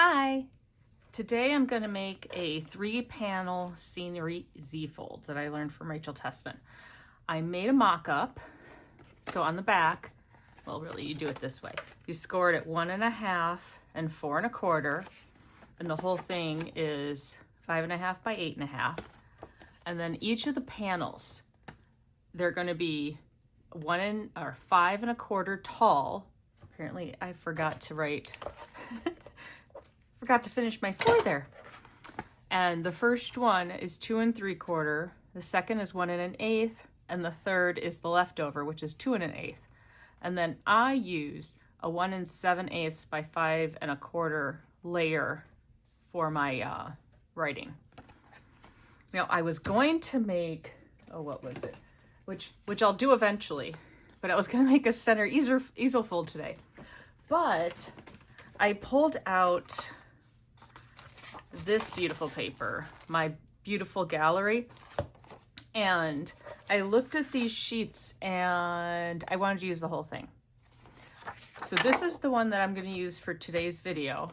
Hi! Today I'm going to make a 3-panel scenery Z-fold that I learned from Rachel Tessman. I made a mock-up, so on the back, well really you do it this way. You score it at 1.5 and 4 1/4, and the whole thing is 5.5 by 8.5. And then each of the panels, they're going to be 5 1/4 tall. Apparently I forgot to write forgot to finish my 4 there. And the first one is 2 3/4, the second is 1 1/8, and the third is the leftover, which is 2 1/8. And then I used a 1 7/8 by 5 1/4 layer for my writing. Now I was going to make, what was it? Which I'll do eventually, but I was going to make a center easel fold today. But I pulled out this beautiful paper, my beautiful gallery, and I looked at these sheets and I wanted to use the whole thing. So this is the one that I'm going to use for today's video.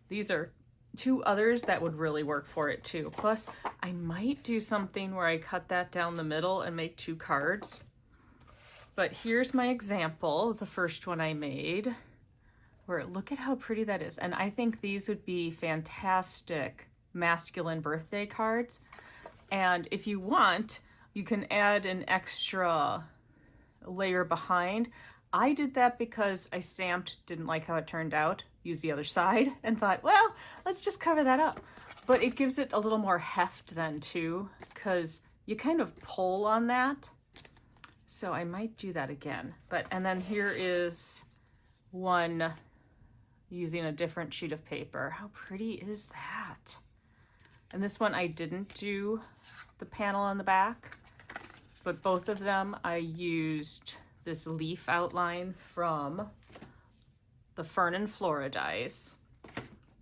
These are 2 others that would really work for it too. Plus, I might do something where I cut that down the middle and make 2 cards. But here's my example, the first one I made, where look at how pretty that is. And I think these would be fantastic masculine birthday cards. And if you want, you can add an extra layer behind. I did that because I stamped, didn't like how it turned out, used the other side, and thought, well, let's just cover that up. But it gives it a little more heft then too, because you kind of pull on that. So I might do that again. And then here is one using a different sheet of paper. How pretty is that? And this one I didn't do the panel on the back, but both of them I used this leaf outline from the Fern and Flora dies,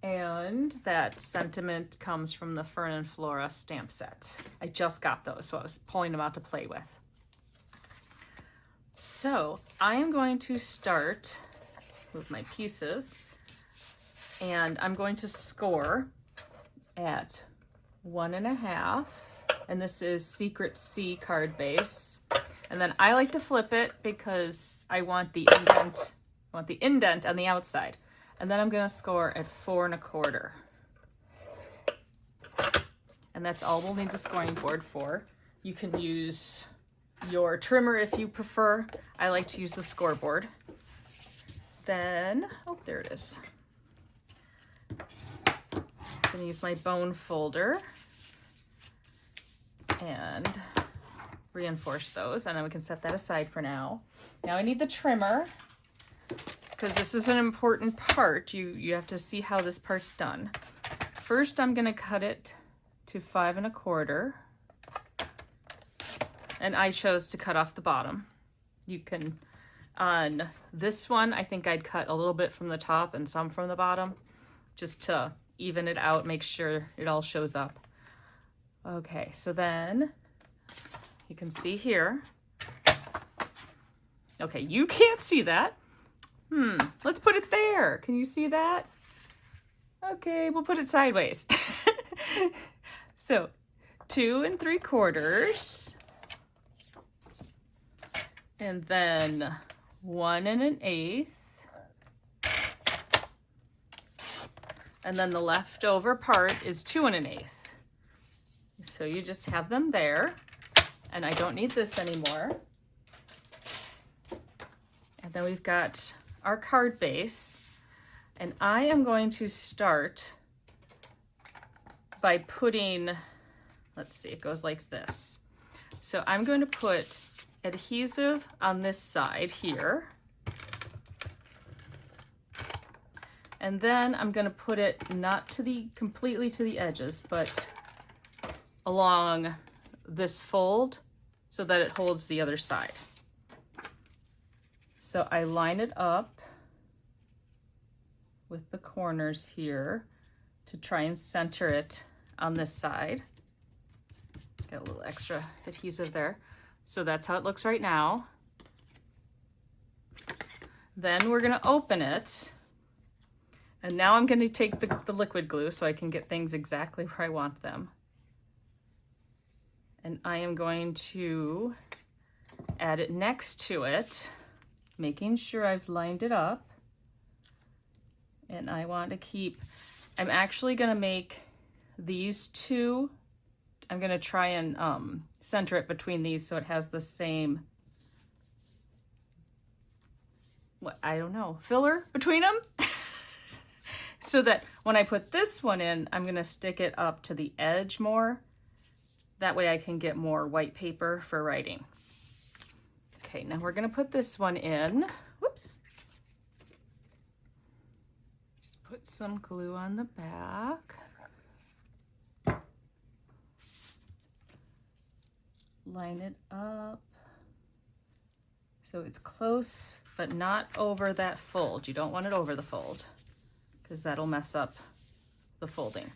and that sentiment comes from the Fern and Flora stamp set. I just got those, so I was pulling them out to play with. So I am going to start with my pieces, and I'm going to score at 1.5, and this is Secret C card base. And then I like to flip it because I want the indent on the outside. And then I'm going to score at 4 1/4. And that's all we'll need the scoring board for. You can use your trimmer if you prefer. I like to use the scoreboard. Then, oh, there it is. I'm going to use my bone folder and reinforce those, and then we can set that aside for now. Now I need the trimmer, because this is an important part. You have to see how this part's done. First, I'm going to cut it to 5 1/4, and I chose to cut off the bottom. You can, on this one, I think I'd cut a little bit from the top and some from the bottom, just to even it out, make sure it all shows up. Okay, so then you can see here. Okay, you can't see that. Let's put it there. Can you see that? Okay, we'll put it sideways. So 2 3/4, and then 1 1/8, and then the leftover part is 2 1/8. So you just have them there, and I don't need this anymore. And then we've got our card base, and I am going to start by putting, let's see, it goes like this. So I'm going to put adhesive on this side here, and then I'm going to put it not to completely to the edges, but along this fold so that it holds the other side. So I line it up with the corners here to try and center it on this side. Got a little extra adhesive there. So that's how it looks right now. Then we're going to open it, And now I'm going to take the liquid glue so I can get things exactly where I want them. And I am going to add it next to it, making sure I've lined it up. And I want to keep, I'm actually going to make these two, I'm going to try and center it between these so it has the same, what, I don't know, filler between them. So that when I put this one in, I'm going to stick it up to the edge more. That way I can get more white paper for writing. Okay, now we're going to put this one in. Whoops. Just put some glue on the back. Line it up so it's close but not over that fold. You don't want it over the fold because that'll mess up the folding.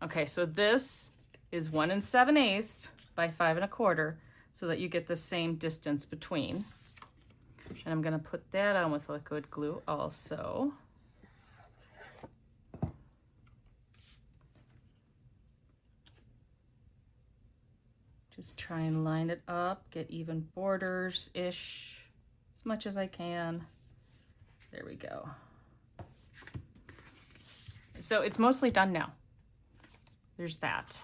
Okay, so this is 1 7/8 by 5 1/4 so that you get the same distance between. And I'm going to put that on with liquid glue also. Just try and line it up, get even borders-ish as much as I can. There we go. So it's mostly done now. There's that.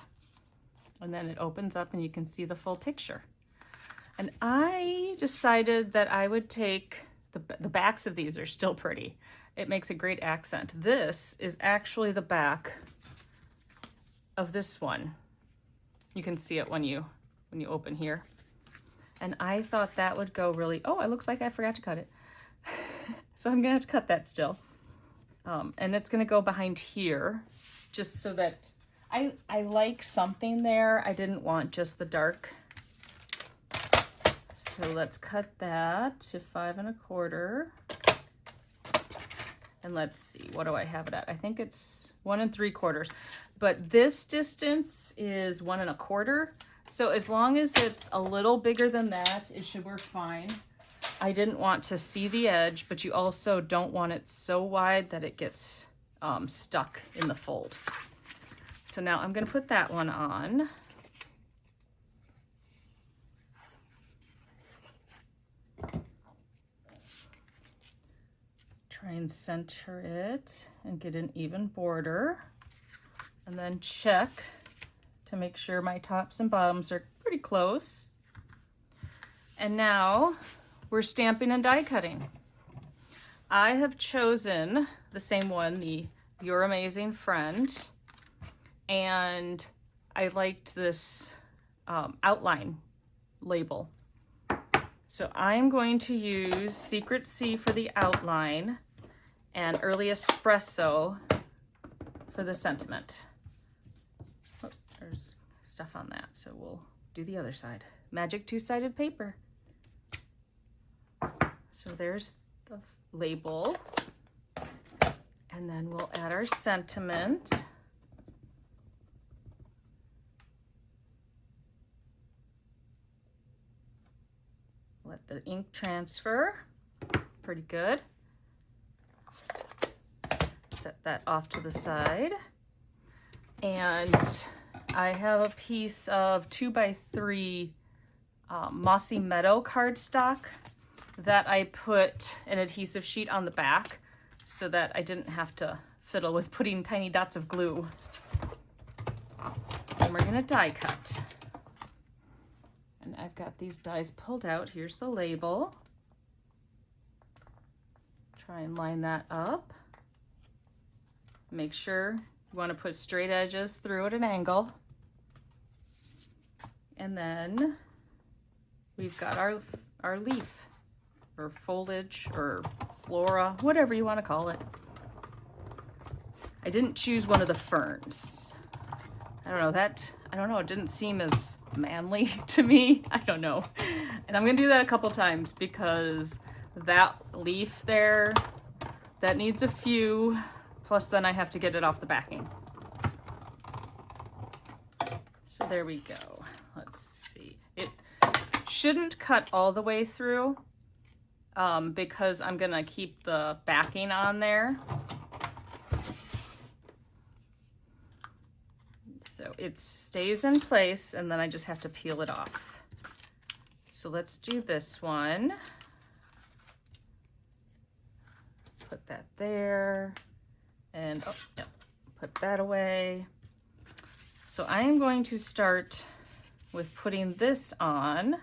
And then it opens up and you can see the full picture. And I decided that I would take, the backs of these are still pretty. It makes a great accent. This is actually the back of this one. You can see it when you open here. And I thought that would go really, oh, it looks like I forgot to cut it. So I'm gonna have to cut that still. And it's gonna go behind here, just so that I like something there. I didn't want just the dark. So let's cut that to 5 1/4. And let's see, what do I have it at? I think it's 1 3/4. But this distance is 1 1/4. So as long as it's a little bigger than that, it should work fine. I didn't want to see the edge, but you also don't want it so wide that it gets stuck in the fold. So now I'm going to put that one on. Try and center it and get an even border. And then check to make sure my tops and bottoms are pretty close. And now we're stamping and die cutting. I have chosen the same one, the Your Amazing Friend, and I liked this outline label. So I'm going to use Secret C for the outline and Early Espresso for the sentiment. Oh, there's stuff on that, so we'll do the other side. Magic two-sided paper. So there's the label, and then we'll add our sentiment. Let the ink transfer, pretty good. Set that off to the side. And I have a piece of 2x3 Mossy Meadow cardstock that I put an adhesive sheet on the back so that I didn't have to fiddle with putting tiny dots of glue. And we're gonna die cut. And I've got these dies pulled out. Here's the label. Try and line that up. Make sure you want to put straight edges through at an angle. And then we've got our leaf or foliage or flora, whatever you want to call it. I didn't choose one of the ferns. I don't know, it didn't seem as manly to me. I don't know. And I'm gonna do that a couple times because that leaf there, that needs a few, plus then I have to get it off the backing. So there we go. Let's see. It shouldn't cut all the way through because I'm gonna keep the backing on there. it stays in place and then I just have to peel it off. So let's do this one. Put that there, and oh, yeah, put that away. So I am going to start with putting this on,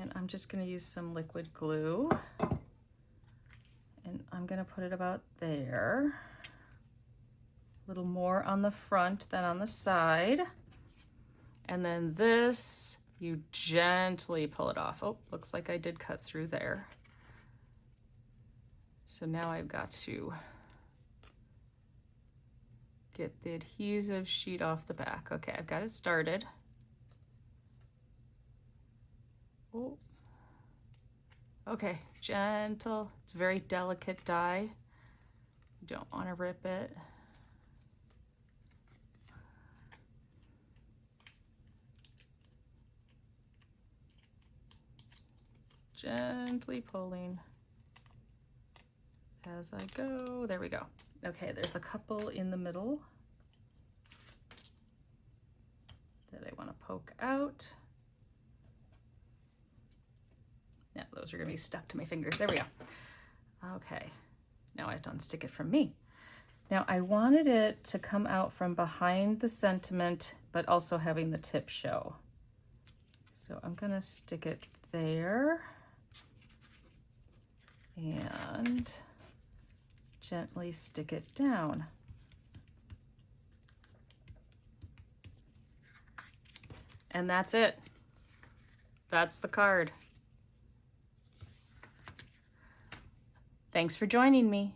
and I'm just going to use some liquid glue, and I'm going to put it about there. A little more on the front than on the side. And then this, you gently pull it off. Oh, looks like I did cut through there. So now I've got to get the adhesive sheet off the back. Okay, I've got it started. Oh. Okay, gentle. It's a very delicate die. You don't want to rip it. Gently pulling as I go. There we go. Okay, there's a couple in the middle that I want to poke out. Yeah, those are going to be stuck to my fingers. There we go. Okay, now I have to unstick it from me. Now I wanted it to come out from behind the sentiment, but also having the tip show. So I'm going to stick it there and gently stick it down. And that's it. That's the card. Thanks for joining me.